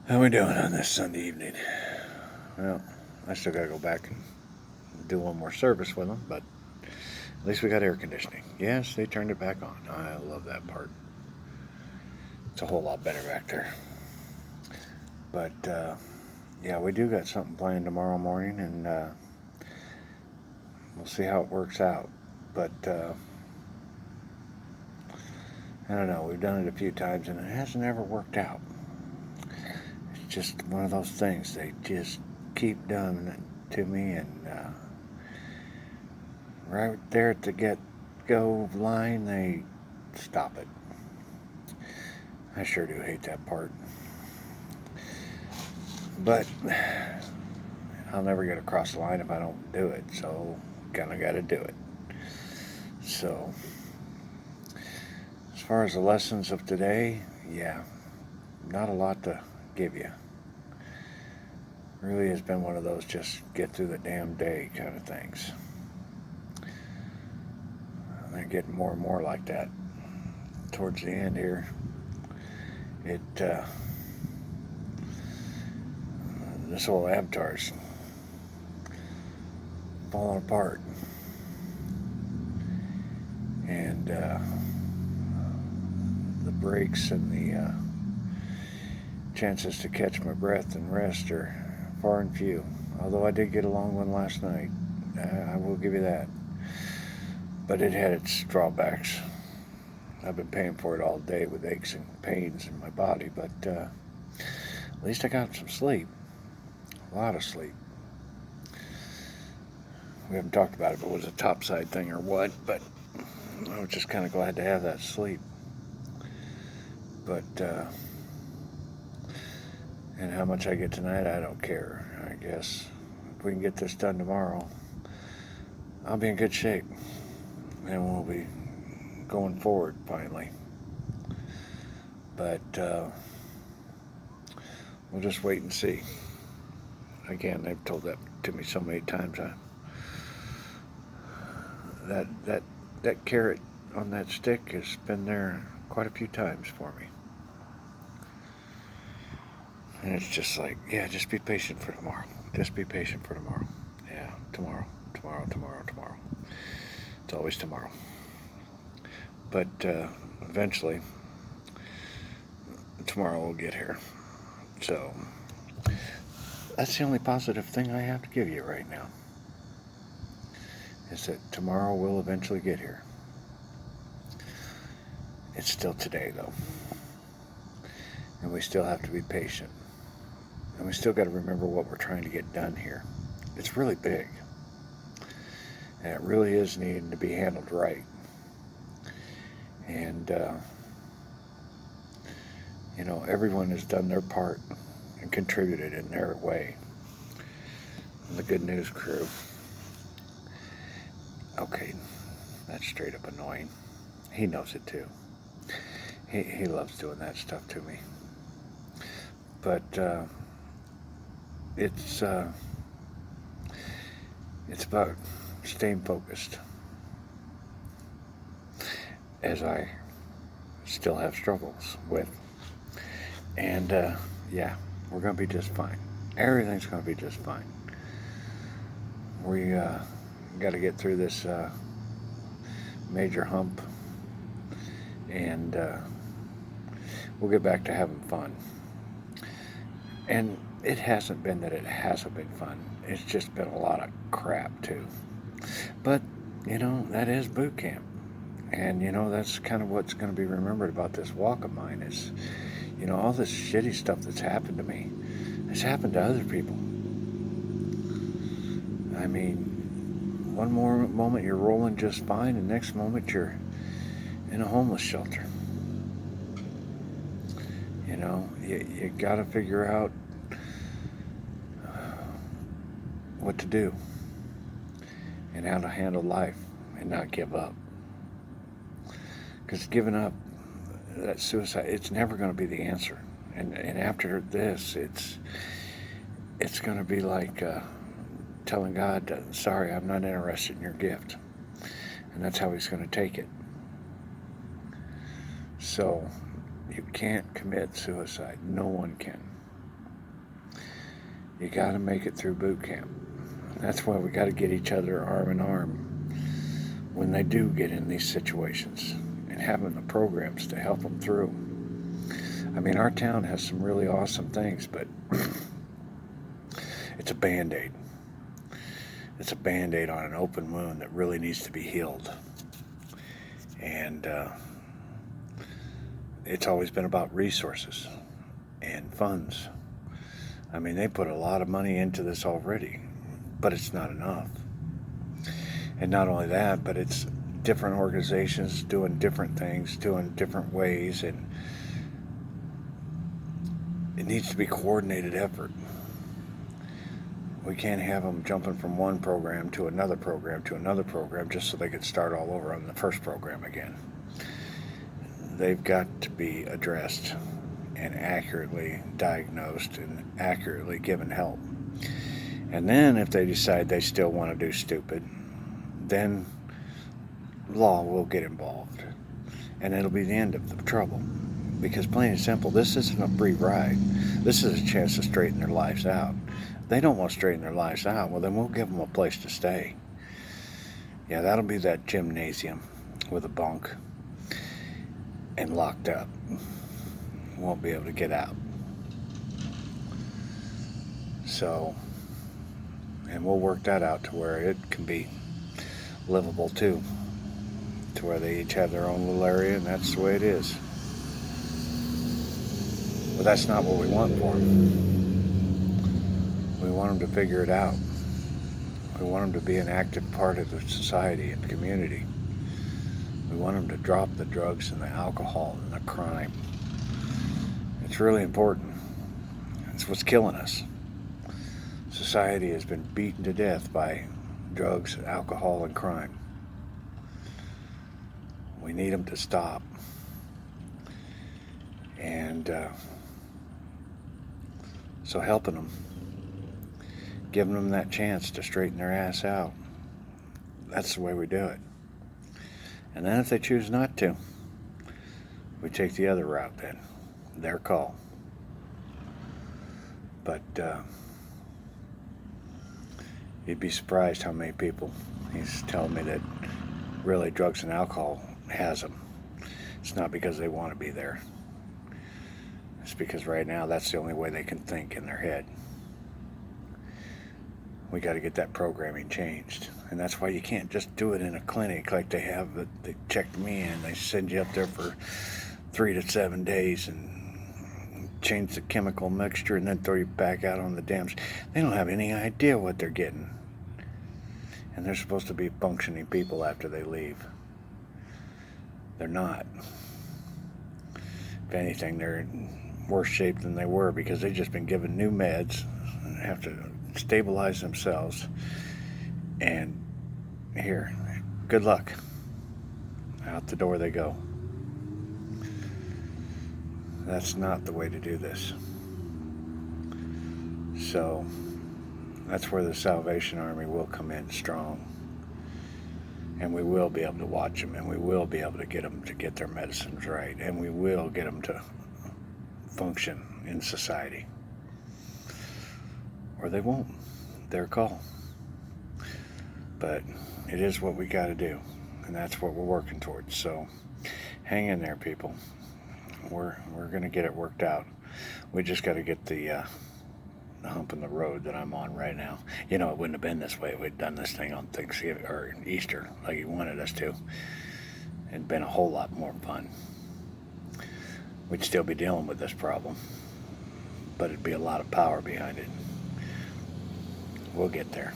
How we doing on this Sunday evening? Well, I still gotta go back and do one more service with them, but at least we got air conditioning. Yes, they turned it back on. I love that part. It's a whole lot better back there. But yeah, we do got something planned tomorrow morning, and we'll see how it works out. But I don't know. We've done it a few times, and it hasn't ever worked out. It's just one of those things. They just keep doing it to me, and right there at the get go line, they stop it. I sure do hate that part. But I'll never get across the line if I don't do it, so kinda gotta do it. So, as far as the lessons of today, yeah, not a lot to give you. Really has been one of those just get through the damn day kind of things. They're getting more and more like that towards the end here. It this whole avatar's falling apart, and the breaks and the chances to catch my breath and rest are far and few. Although I did get a long one last night, I will give you that. But it had its drawbacks. I've been paying for it all day with aches and pains in my body, but at least I got some sleep. A lot of sleep. We haven't talked about if it was a topside thing or what, but I was just kind of glad to have that sleep. But, and how much I get tonight, I don't care. I guess if we can get this done tomorrow, I'll be in good shape. And we'll be going forward finally. But we'll just wait and see. Again, they've told that to me so many times. That carrot on that stick has been there quite a few times for me. And it's just like, yeah, just be patient for tomorrow. Just be patient for tomorrow. Yeah, tomorrow, tomorrow, tomorrow, tomorrow. It's always tomorrow. But eventually, tomorrow will get here. So that's the only positive thing I have to give you right now. Is that tomorrow will eventually get here. It's still today, though. And we still have to be patient. And we still got to remember what we're trying to get done here. It's really big. And it really is needing to be handled right. And, everyone has done their part and contributed in their way. The Good News crew. Okay, that's straight up annoying. He knows it too. He loves doing that stuff to me. But it's about staying focused, as I still have struggles with. And yeah, we're gonna be just fine. Everything's gonna be just fine. We got to get through this major hump, and we'll get back to having fun. And it hasn't been that it hasn't been fun. It's just been a lot of crap too. But that is boot camp, and that's kind of what's going to be remembered about this walk of mine is, all this shitty stuff that's happened to me. It's happened to other people. I mean, one more moment you're rolling just fine, and next moment you're in a homeless shelter. You got to figure out what to do and how to handle life and not give up. Because giving up, that suicide, it's never going to be the answer. And after this, it's going to be like telling God, sorry, I'm not interested in your gift. And that's how he's going to take it. So you can't commit suicide. No one can. You got to make it through boot camp. That's why we got to get each other arm in arm when they do get in these situations, and having the programs to help them through. I mean, our town has some really awesome things, but it's a band-aid. It's a band-aid on an open wound that really needs to be healed. And it's always been about resources and funds. I mean, they put a lot of money into this already, but it's not enough. And not only that, but it's different organizations doing different things, doing different ways, and it needs to be coordinated effort. We can't have them jumping from one program to another program to another program just so they can start all over on the first program again. They've got to be addressed and accurately diagnosed and accurately given help. And then if they decide they still want to do stupid, then law will get involved. And it'll be the end of the trouble. Because plain and simple, this isn't a free ride. This is a chance to straighten their lives out. If they don't want to straighten their lives out, well, then we'll give them a place to stay. Yeah, that'll be that gymnasium with a bunk and locked up. Won't be able to get out. So, and we'll work that out to where it can be livable too, to where they each have their own little area, and that's the way it is. But that's not what we want for them. We want them to figure it out. We want them to be an active part of the society and the community. We want them to drop the drugs and the alcohol and the crime. It's really important. It's what's killing us. Society has been beaten to death by drugs, alcohol, and crime. We need them to stop. And so helping them, giving them that chance to straighten their ass out, that's the way we do it. And then if they choose not to, we take the other route then. Their call. But you'd be surprised how many people, he's telling me that really drugs and alcohol has them. It's not because they want to be there. It's because right now that's the only way they can think in their head. We got to get that programming changed. And that's why you can't just do it in a clinic like they have. They checked me in. They send you up there for 3 to 7 days and change the chemical mixture and then throw you back out on the dams. They don't have any idea what they're getting. And they're supposed to be functioning people after they leave. They're not. If anything, they're in worse shape than they were because they've just been given new meds and have to stabilize themselves. And here, good luck. Out the door they go. That's not the way to do this. So that's where the Salvation Army will come in strong. And we will be able to watch them, and we will be able to get their medicines right, and we will get them to function in society. Or they won't. Their call. But it is what we got to do, and that's what we're working towards. So hang in there, people. We're going to get it worked out. We just got to get the hump in the road that I'm on right now. You know, it wouldn't have been this way if we'd done this thing on Thanksgiving or Easter like he wanted us to. It'd been a whole lot more fun. We'd still be dealing with this problem, but it'd be a lot of power behind it. We'll get there.